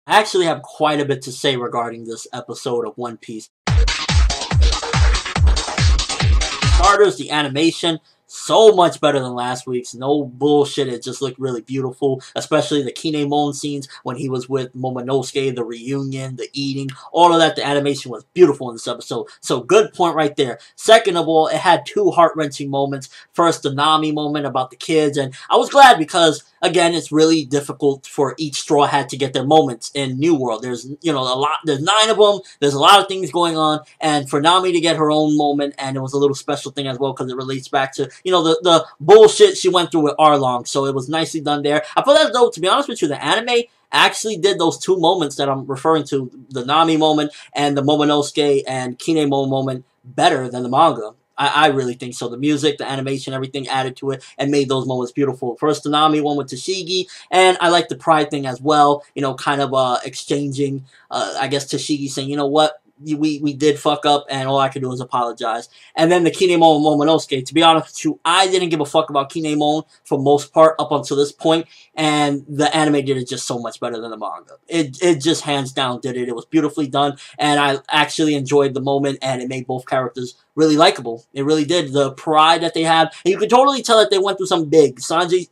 I actually have quite a bit to say regarding this episode of One Piece. Starters, the animation, so much better than last week's. No bullshit. It just looked really beautiful, especially the Kinemon scenes when he was with Momonosuke, the reunion, the eating, all of that. The animation was beautiful in this episode. So good point right there. Second of all, it had two heart-wrenching moments. First, the Nami moment about the kids, and I was glad because, again, it's really difficult for each Straw Hat to get their moments in New World. There's, a lot, there's 9 of them, there's a lot of things going on, and for Nami to get her own moment, and it was a little special thing as well because it relates back to, the bullshit she went through with Arlong, so it was nicely done there. I feel as though, to be honest with you, the anime actually did those 2 moments that I'm referring to, the Nami moment and the Momonosuke and Kinemon moment, better than the manga. I really think so. The music, the animation, everything added to it and made those moments beautiful. First, the Nami one with Tashigi, and I like the pride thing as well. Kind of exchanging, I guess, Tashigi saying, you know what? We did fuck up, and all I could do is apologize. And then the Kinemon and Momonosuke. To be honest with you, I didn't give a fuck about Kinemon for most part up until this point, and the anime did it just so much better than the manga. It just hands down did it. It was beautifully done, and I actually enjoyed the moment, and it made both characters really likable. It really did. The pride that they had, and you could totally tell that they went through something big. Sanji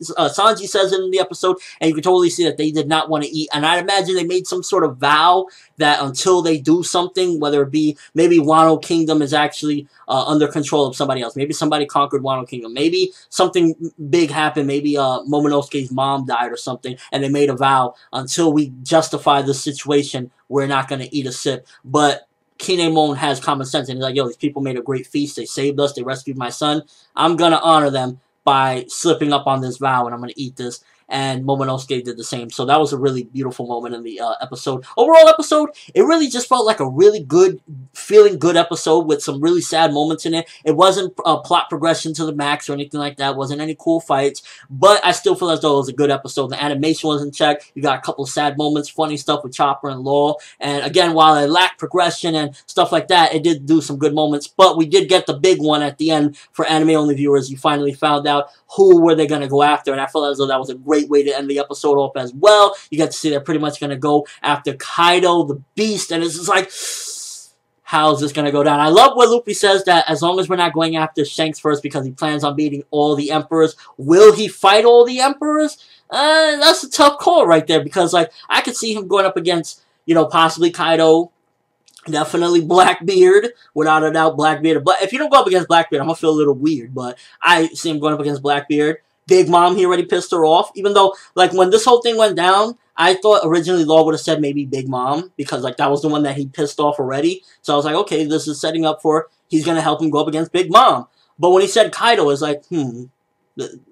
says it in the episode, and you could totally see that they did not want to eat. And I'd imagine they made some sort of vow that until they do something, whether it be maybe Wano Kingdom is actually under control of somebody else. Maybe somebody conquered Wano Kingdom. Maybe something big happened. Maybe Momonosuke's mom died or something, and they made a vow until we justify this situation, we're not going to eat a sip. But Kinemon has common sense, and he's like, yo, these people made a great feast. They saved us. They rescued my son. I'm going to honor them by slipping up on this vow, and I'm going to eat this. And Momonosuke did the same. So that was a really beautiful moment in the episode. Overall episode, it really just felt like a really good, feeling good episode with some really sad moments in it. It wasn't a plot progression to the max or anything like that. It wasn't any cool fights. But I still feel as though it was a good episode. The animation was in check. You got a couple of sad moments, funny stuff with Chopper and Law. And again, while it lacked progression and stuff like that, it did do some good moments. But we did get the big one at the end for anime-only viewers. You finally found out who were they going to go after. And I feel as though that was a great way to end the episode off as well. You get to see they're pretty much going to go after Kaido, the Beast, and it's just like, how's this going to go down? I love what Luffy says, that as long as we're not going after Shanks first because he plans on beating all the Emperors, will he fight all the Emperors? That's a tough call right there because, like, I could see him going up against, possibly Kaido, definitely Blackbeard, without a doubt, Blackbeard. But if you don't go up against Blackbeard, I'm going to feel a little weird. But I see him going up against Blackbeard. Big Mom, he already pissed her off. Even though, like, when this whole thing went down, I thought originally Law would have said maybe Big Mom. Because, like, that was the one that he pissed off already. So I was like, okay, this is setting up for he's going to help him go up against Big Mom. But when he said Kaido, it's like,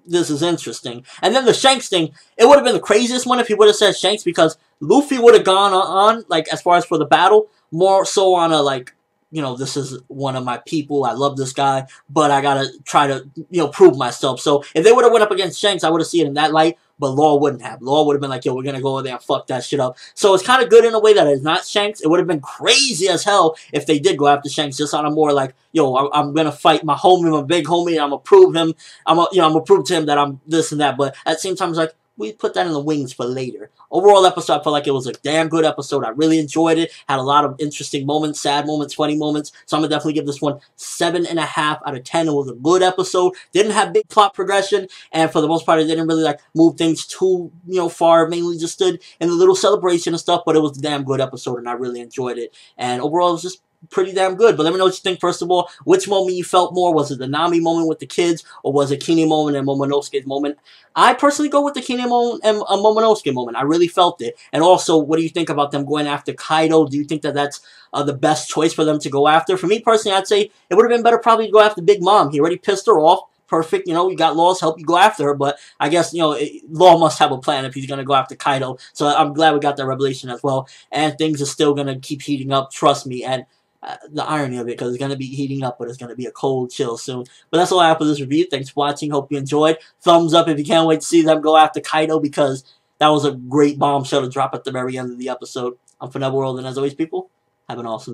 this is interesting. And then the Shanks thing, it would have been the craziest one if he would have said Shanks, because Luffy would have gone on, like, as far as for the battle, more so on a, like, this is one of my people, I love this guy, but I gotta try to, prove myself. So if they would have went up against Shanks, I would have seen it in that light, but Law wouldn't have. Law would have been like, yo, we're gonna go over there and fuck that shit up. So it's kind of good in a way that it's not Shanks. It would have been crazy as hell if they did go after Shanks, just on a more like, yo, I'm gonna fight my homie, my big homie, and I'm gonna prove him, I'm gonna prove to him that I'm this and that, but at the same time, it's like, we put that in the wings for later. Overall episode, I felt like it was a damn good episode. I really enjoyed it. Had a lot of interesting moments, sad moments, funny moments. So I'm going to definitely give this one 7.5 out of 10. It was a good episode. Didn't have big plot progression. And for the most part, it didn't really move things too, far. Mainly just stood in the little celebration and stuff. But it was a damn good episode and I really enjoyed it. And overall, it was just pretty damn good. But let me know what you think. First of all, which moment you felt more? Was it the Nami moment with the kids, or was it Kinemon and Momonosuke's moment? I personally go with the Kinemon and Momonosuke moment. I really felt it. And also, what do you think about them going after Kaido? Do you think that that's the best choice for them to go after? For me personally, I'd say it would have been better probably to go after Big Mom. He already pissed her off. Perfect, you got Law's help, you go after her, but I guess, Law must have a plan if he's going to go after Kaido. So I'm glad we got that revelation as well. And things are still going to keep heating up, trust me. And the irony of it, because it's going to be heating up, but it's going to be a cold chill soon. But that's all I have for this review. Thanks for watching. Hope you enjoyed. Thumbs up if you can't wait to see them go after Kaido, because that was a great bombshell to drop at the very end of the episode. I'm Finetworld, and as always, people, have an awesome day.